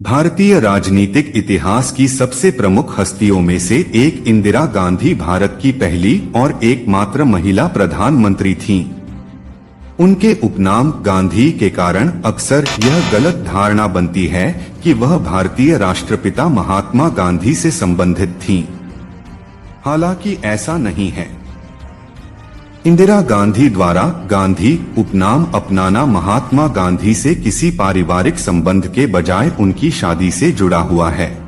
भारतीय राजनीतिक इतिहास की सबसे प्रमुख हस्तियों में से एक इंदिरा गांधी भारत की पहली और एकमात्र महिला प्रधानमंत्री थीं। उनके उपनाम गांधी के कारण अक्सर यह गलत धारणा बनती है कि वह भारतीय राष्ट्रपिता महात्मा गांधी से संबंधित थीं। हालांकि ऐसा नहीं है। इंदिरा गांधी द्वारा गांधी उपनाम अपनाना महात्मा गांधी से किसी पारिवारिक संबंध के बजाय उनकी शादी से जुड़ा हुआ है।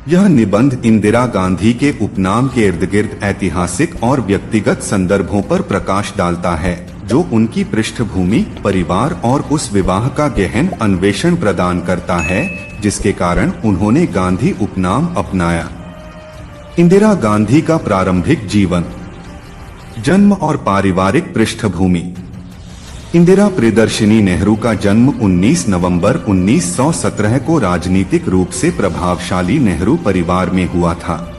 यह निबंध इंदिरा गांधी के उपनाम के इर्द गिर्द ऐतिहासिक और व्यक्तिगत संदर्भों पर प्रकाश डालता है, जो उनकी पृष्ठभूमि, परिवार और उस विवाह का गहन अन्वेषण प्रदान करता है जिसके कारण उन्होंने गांधी उपनाम अपनाया। इंदिरा गांधी का प्रारंभिक जीवन, जन्म और पारिवारिक पृष्ठभूमि। इंदिरा प्रियदर्शिनी नेहरू का जन्म 19 नवंबर 1917 को राजनीतिक रूप से प्रभावशाली नेहरू परिवार में हुआ था।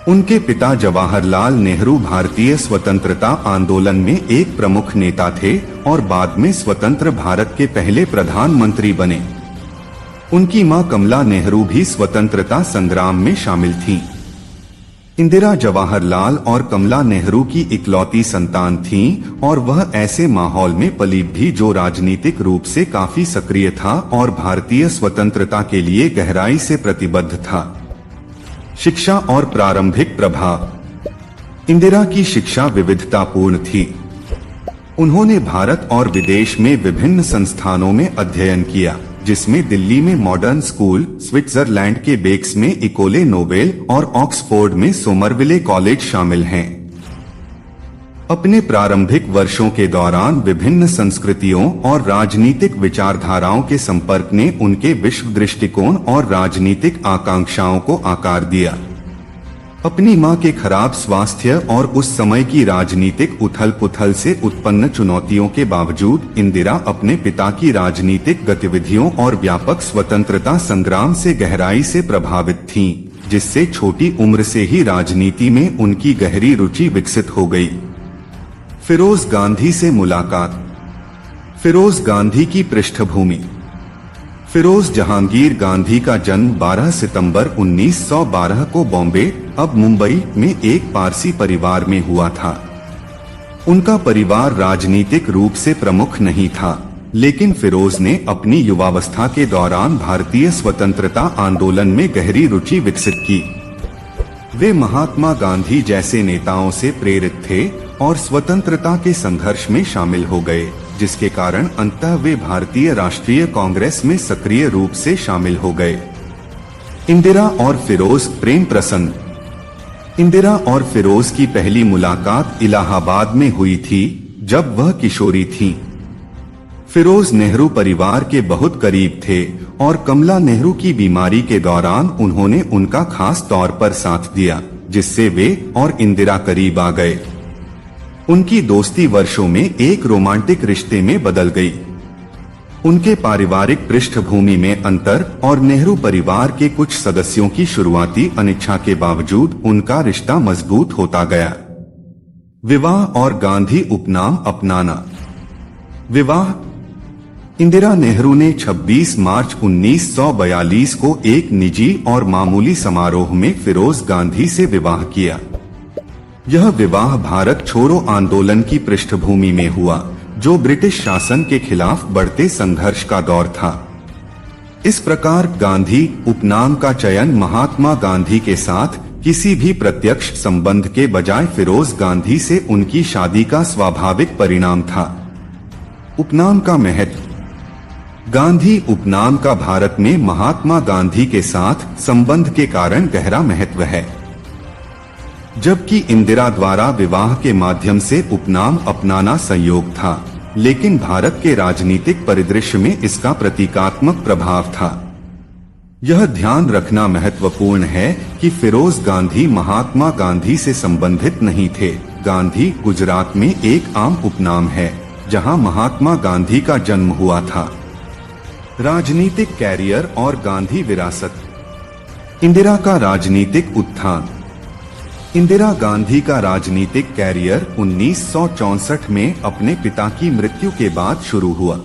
उनके पिता जवाहरलाल नेहरू भारतीय स्वतंत्रता आंदोलन में एक प्रमुख नेता थे और बाद में स्वतंत्र भारत के पहले प्रधानमंत्री बने। उनकी मां कमला नेहरू भी स्वतंत्रता संग्राम में शामिल थीं। इंदिरा जवाहरलाल और कमला नेहरू की इकलौती संतान थीं और वह ऐसे माहौल में पली भी जो राजनीतिक रूप से काफी सक्रिय था और भारतीय स्वतंत्रता के लिए गहराई से प्रतिबद्ध था। शिक्षा और प्रारंभिक प्रभाव। इंदिरा की शिक्षा विविधतापूर्ण थी। उन्होंने भारत और विदेश में विभिन्न संस्थानों में अध्ययन किया, जिसमें दिल्ली में मॉडर्न स्कूल, स्विट्जरलैंड के बेक्स में इकोले नोबेल और ऑक्सफोर्ड में सोमरविले कॉलेज शामिल हैं। अपने प्रारंभिक वर्षों के दौरान विभिन्न संस्कृतियों और राजनीतिक विचारधाराओं के संपर्क ने उनके विश्व दृष्टिकोण और राजनीतिक आकांक्षाओं को आकार दिया। अपनी मां के खराब स्वास्थ्य और उस समय की राजनीतिक उथल-पुथल से उत्पन्न चुनौतियों के बावजूद इंदिरा अपने पिता की राजनीतिक गतिविधियों और व्यापक स्वतंत्रता संग्राम से गहराई से प्रभावित थीं, जिससे छोटी उम्र से ही राजनीति में उनकी गहरी रुचि विकसित हो गई। फिरोज गांधी से मुलाकात। फिरोज गांधी की पृष्ठभूमि। फिरोज जहांगीर गांधी का जन्म 12 सितंबर 1912 को बॉम्बे, अब मुंबई में एक पारसी परिवार में हुआ था। उनका परिवार राजनीतिक रूप से प्रमुख नहीं था, लेकिन फिरोज ने अपनी युवावस्था के दौरान भारतीय स्वतंत्रता आंदोलन में गहरी रुचि विकसित की। वे महात्मा गांधी जैसे नेताओं से प्रेरित थे और स्वतंत्रता के संघर्ष में शामिल हो गए, जिसके कारण अंततः वे भारतीय राष्ट्रीय कांग्रेस में सक्रिय रूप से शामिल हो गए। इंदिरा और फिरोज प्रेम प्रसंग। इंदिरा और फिरोज की पहली मुलाकात इलाहाबाद में हुई थी, जब वह किशोरी थीं। फिरोज नेहरू परिवार के बहुत करीब थे और कमला नेहरू की बीमारी के दौरान उन्होंने उनका खास तौर पर साथ दिया, जिससे वे और इंदिरा करीब आ गए। उनकी दोस्ती वर्षों में एक रोमांटिक रिश्ते में बदल गई। उनके पारिवारिक पृष्ठभूमि में अंतर और नेहरू परिवार के कुछ सदस्यों की शुरुआती अनिच्छा के बावजूद उनका रिश्ता मजबूत होता गया। विवाह और गांधी उपनाम अपनाना। विवाह। इंदिरा नेहरू ने 26 मार्च 1942 को एक निजी और मामूली समारोह में फिरोज गांधी से विवाह किया। यह विवाह भारत छोड़ो आंदोलन की पृष्ठभूमि में हुआ, जो ब्रिटिश शासन के खिलाफ बढ़ते संघर्ष का दौर था। इस प्रकार गांधी उपनाम का चयन महात्मा गांधी के साथ किसी भी प्रत्यक्ष संबंध के बजाय फिरोज गांधी से उनकी शादी का स्वाभाविक परिणाम था। उपनाम का महत्व। गांधी उपनाम का भारत में महात्मा गांधी के साथ संबंध के कारण गहरा महत्व है, जबकि इंदिरा द्वारा विवाह के माध्यम से उपनाम अपनाना संयोग था, लेकिन भारत के राजनीतिक परिदृश्य में इसका प्रतीकात्मक प्रभाव था। यह ध्यान रखना महत्वपूर्ण है कि फिरोज गांधी महात्मा गांधी से संबंधित नहीं थे। गांधी गुजरात में एक आम उपनाम है, जहां महात्मा गांधी का जन्म हुआ था। राजनीतिक कैरियर और गांधी विरासत। इंदिरा का राजनीतिक उत्थान। इंदिरा गांधी का राजनीतिक कैरियर 1964 में अपने पिता की मृत्यु के बाद शुरू हुआ।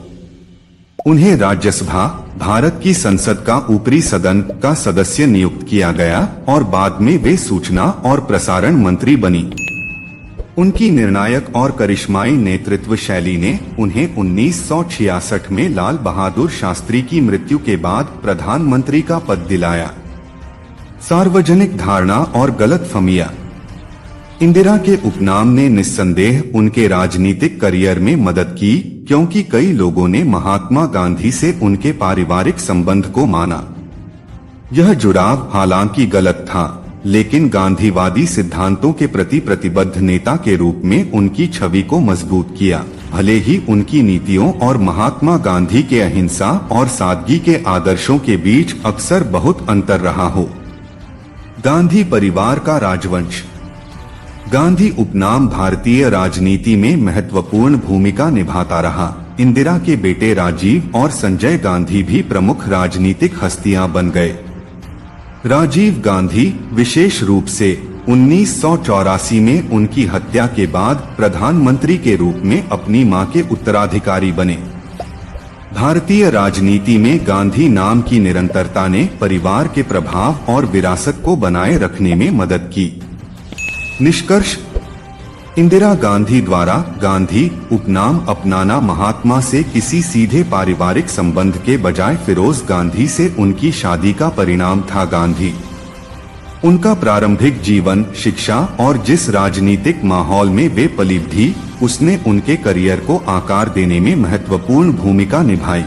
उन्हें राज्यसभा, भारत की संसद का ऊपरी सदन का सदस्य नियुक्त किया गया और बाद में वे सूचना और प्रसारण मंत्री बनी। उनकी निर्णायक और करिश्माई नेतृत्व शैली ने उन्हें 1966 में लाल बहादुर शास्त्री की मृत्यु के बाद प्रधानमंत्री का पद दिलाया। सार्वजनिक धारणा और गलतफहमियां। इंदिरा के उपनाम ने निस्संदेह उनके राजनीतिक करियर में मदद की, क्योंकि कई लोगों ने महात्मा गांधी से उनके पारिवारिक संबंध को माना। यह जुड़ाव हालांकि गलत था, लेकिन गांधीवादी सिद्धांतों के प्रति प्रतिबद्ध नेता के रूप में उनकी छवि को मजबूत किया, भले ही उनकी नीतियों और महात्मा गांधी के अहिंसा और सादगी के आदर्शों के बीच अक्सर बहुत अंतर रहा हो। गांधी परिवार का राजवंश। गांधी उपनाम भारतीय राजनीति में महत्वपूर्ण भूमिका निभाता रहा। इंदिरा के बेटे राजीव और संजय गांधी भी प्रमुख राजनीतिक हस्तियां बन गए। राजीव गांधी विशेष रूप से 1984 में उनकी हत्या के बाद प्रधानमंत्री के रूप में अपनी मां के उत्तराधिकारी बने। भारतीय राजनीति में गांधी नाम की निरंतरता ने परिवार के प्रभाव और विरासत को बनाए रखने में मदद की। निष्कर्ष, इंदिरा गांधी द्वारा गांधी उपनाम अपनाना महात्मा से किसी सीधे पारिवारिक संबंध के बजाय फिरोज गांधी से उनकी शादी का परिणाम था। गांधी, उनका प्रारंभिक जीवन, शिक्षा और जिस राजनीतिक माहौल में वे पली थी, उसने उनके करियर को आकार देने में महत्वपूर्ण भूमिका निभाई।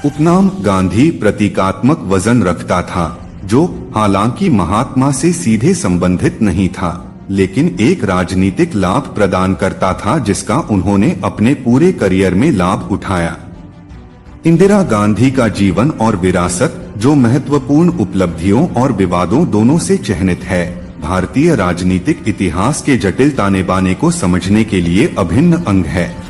उपनाम गांधी प्रतीकात्मक वजन रखता था, जो हालांकि महात्मा से सीधे संबंधित नहीं था, लेकिन एक राजनीतिक लाभ प्रदान करता था जिसका उन्होंने अपने पूरे करियर में लाभ उठाया। इंदिरा गांधी का जीवन और विरासत, जो महत्वपूर्ण उपलब्धियों और विवादों दोनों से चिह्नित है, भारतीय राजनीतिक इतिहास के जटिल ताने बाने को समझने के लिए अभिन्न अंग है।